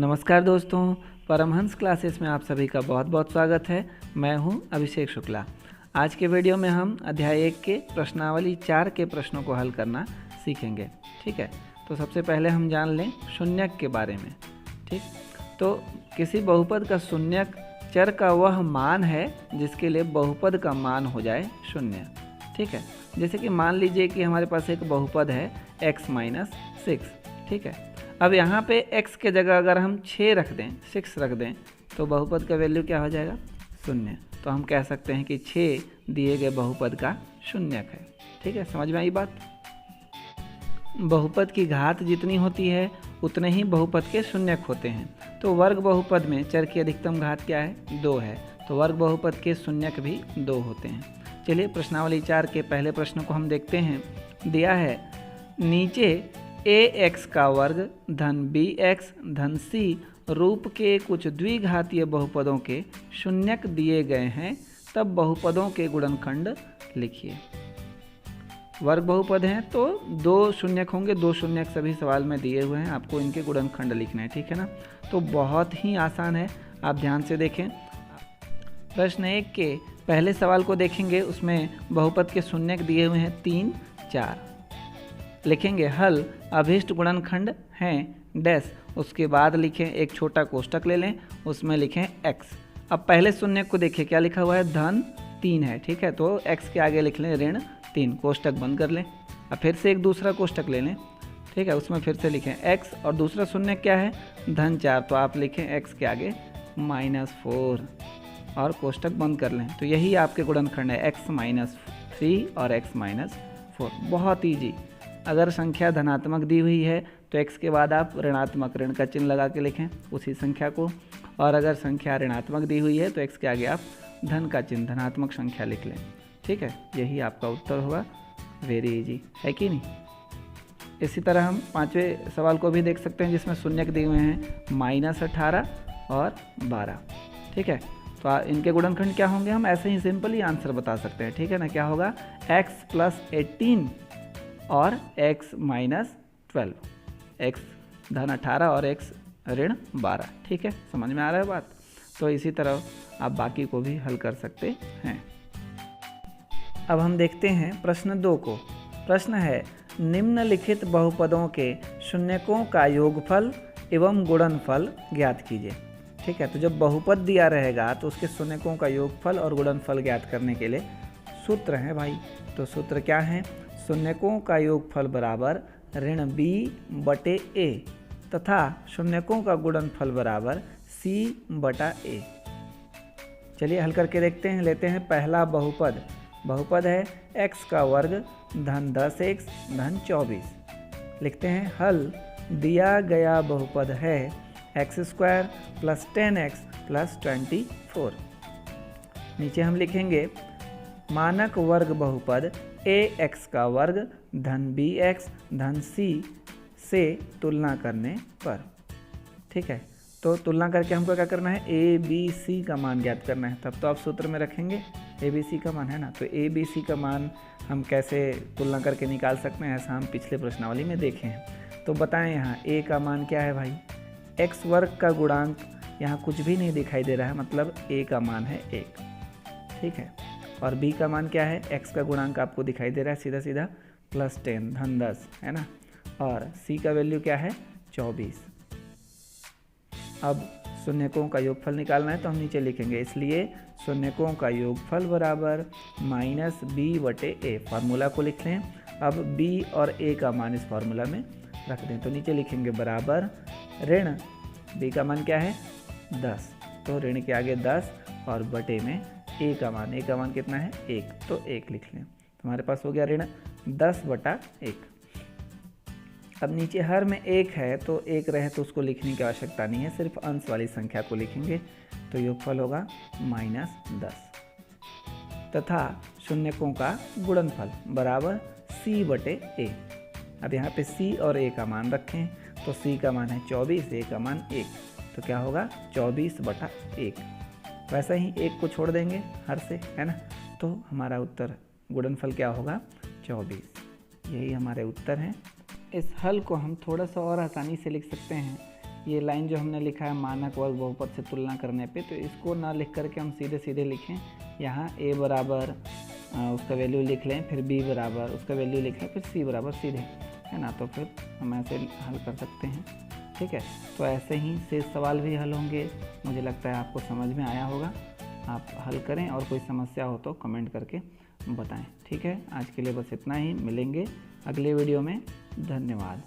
नमस्कार दोस्तों, परमहंस क्लासेस में आप सभी का बहुत बहुत स्वागत है। मैं हूं अभिषेक शुक्ला। आज के वीडियो में हम अध्याय 1 के प्रश्नावली 4 के प्रश्नों को हल करना सीखेंगे। ठीक है, तो सबसे पहले हम जान लें शून्यक के बारे में। ठीक, तो किसी बहुपद का शून्यक चर का वह मान है जिसके लिए बहुपद का मान हो जाए शून्य। ठीक है, जैसे कि मान लीजिए कि हमारे पास एक बहुपद है x-6। ठीक है, अब यहाँ पे x के जगह अगर हम 6 रख दें, 6 रख दें, तो बहुपद का वैल्यू क्या हो जाएगा? शून्य। तो हम कह सकते हैं कि 6 दिए गए बहुपद का शून्यक है। ठीक है, समझ में आई बात? बहुपद की घात जितनी होती है उतने ही बहुपद के शून्यक होते हैं। तो वर्ग बहुपद में चर की अधिकतम घात क्या है? 2 है। तो वर्ग बहुपद के शून्यक भी 2 होते हैं। चलिए प्रश्नावली 4 के पहले प्रश्न को हम देखते हैं। दिया है नीचे ax का वर्ग धन bx धन c रूप के कुछ द्विघातीय बहुपदों के शून्यक दिए गए हैं, तब बहुपदों के गुणनखंड लिखिए। वर्ग बहुपद हैं तो 2 शून्यक होंगे, 2 शून्यक सभी सवाल में दिए हुए हैं, आपको इनके गुणनखंड लिखने हैं। ठीक है ना, तो बहुत ही आसान है, आप ध्यान से देखें। प्रश्न 1 के पहले सवाल को देखेंगे, उसमें बहुपद के शून्यक दिए हुए हैं 3, 4। लिखेंगे हल अभीष्ट गुणनखंड हैं डैश, उसके बाद लिखें एक छोटा कोष्टक ले लें, उसमें लिखें x। अब पहले शून्य को देखिए क्या लिखा हुआ है? धन 3 है। ठीक है, तो x के आगे लिख लें ऋण 3, कोष्टक बंद कर लें। अब फिर से एक दूसरा कोष्टक ले लें। ठीक है, उसमें फिर से लिखें x और दूसरा शून्य क्या है? धन 4, तो आप लिखें x के आगे -4 और कोष्टक बंद कर लें। तो यही आपके गुणनखंड है x-3 और x-4। बहुत ईजी। अगर संख्या धनात्मक दी हुई है तो x के बाद आप ऋणात्मक ऋण का चिन्ह लगा के लिखें उसी संख्या को, और अगर संख्या ऋणात्मक दी हुई है तो x के आगे आप धन का चिन्ह धनात्मक संख्या लिख लें। ठीक है, यही आपका उत्तर होगा। वेरी इजी है कि नहीं? इसी तरह हम 5वें सवाल को भी देख सकते हैं, जिसमें शून्यक दिए हुए हैं -18 और 12। ठीक है, तो इनके गुणनखंड क्या होंगे? हम ऐसे ही सिंपली आंसर बता सकते हैं। ठीक है ना, क्या होगा? x + 18 और x-12, x धन 18 और x ऋण 12। ठीक है, समझ में आ रहा है बात? तो इसी तरह आप बाकी को भी हल कर सकते हैं। अब हम देखते हैं प्रश्न 2 को। प्रश्न है निम्नलिखित बहुपदों के शून्यकों का योगफल एवं गुणनफल ज्ञात कीजिए। ठीक है, तो जब बहुपद दिया रहेगा तो उसके शून्यकों का योगफल और गुणनफल ज्ञात करने के लिए सूत्र है भाई। तो सूत्र क्या है? शून्यकों का योगफल बराबर ऋण b/a तथा शून्यकों का गुणनफल बराबर c/a। चलिए हल करके देखते हैं। लेते हैं पहला बहुपद। बहुपद है x का वर्ग धन 10x धन 24। लिखते हैं हल दिया गया बहुपद है x² + 10x + 24। नीचे हम लिखेंगे मानक वर्ग बहुपद ax का वर्ग धन bx धन c से तुलना करने पर। ठीक है, तो तुलना करके हमको क्या करना है? a b c का मान ज्ञात करना है। तब तो आप सूत्र में रखेंगे a b c का मान, है ना। तो a b c का मान हम कैसे तुलना करके निकाल सकते हैं, ऐसा हम पिछले प्रश्नावली में देखे हैं। तो बताएं यहाँ a का मान क्या है भाई? x वर्ग का गुणांक यहाँ कुछ भी नहीं दिखाई दे रहा है, मतलब a का मान है 1। ठीक है, और b का मान क्या है? x का गुणांक आपको दिखाई दे रहा है सीधा सीधा +10 धन 10, है ना। और c का वैल्यू क्या है? 24। अब शून्यकों का योगफल निकालना है तो हम नीचे लिखेंगे, इसलिए शून्यकों का योगफल बराबर -b/a। फार्मूला को लिख लें। अब b और a का मान इस फार्मूला में रख दें, तो नीचे लिखेंगे बराबर ऋण b का मान क्या है? 10, तो ऋण के आगे 10 और बटे में a का मान कितना है? 1, तो 1 लिख लें। तो हमारे पास हो गया ऋण 10/1। अब नीचे हर में 1 है तो 1 रहे तो उसको लिखने की आवश्यकता नहीं है, सिर्फ अंश वाली संख्या को लिखेंगे। तो योगफल होगा -10 तथा शून्यकों का गुणनफल बराबर c/a। अब यहाँ पे c और a का मान रखें, तो c का मान है 24, a का मान 1, तो क्या होगा? 24/1। वैसे ही 1 को छोड़ देंगे हर से, है ना। तो हमारा उत्तर गुणनफल क्या होगा? 24। यही हमारे उत्तर हैं। इस हल को हम थोड़ा सा और आसानी से लिख सकते हैं ये लाइन जो हमने लिखा है मानक वर्ग बहुपद से तुलना करने पे, तो इसको ना लिख करके हम सीधे सीधे लिखें, यहाँ a बराबर उसका वैल्यू लिख लें, फिर b बराबर उसका वैल्यू लिख लें, फिर c बराबर सीधे, है ना। तो फिर हम ऐसे हल कर सकते हैं, ठीक है। तो ऐसे ही शेष सवाल भी हल होंगे। मुझे लगता है आपको समझ में आया होगा। आप हल करें और कोई समस्या हो तो कमेंट करके बताएं, ठीक है। आज के लिए बस इतना ही, मिलेंगे अगले वीडियो में। धन्यवाद।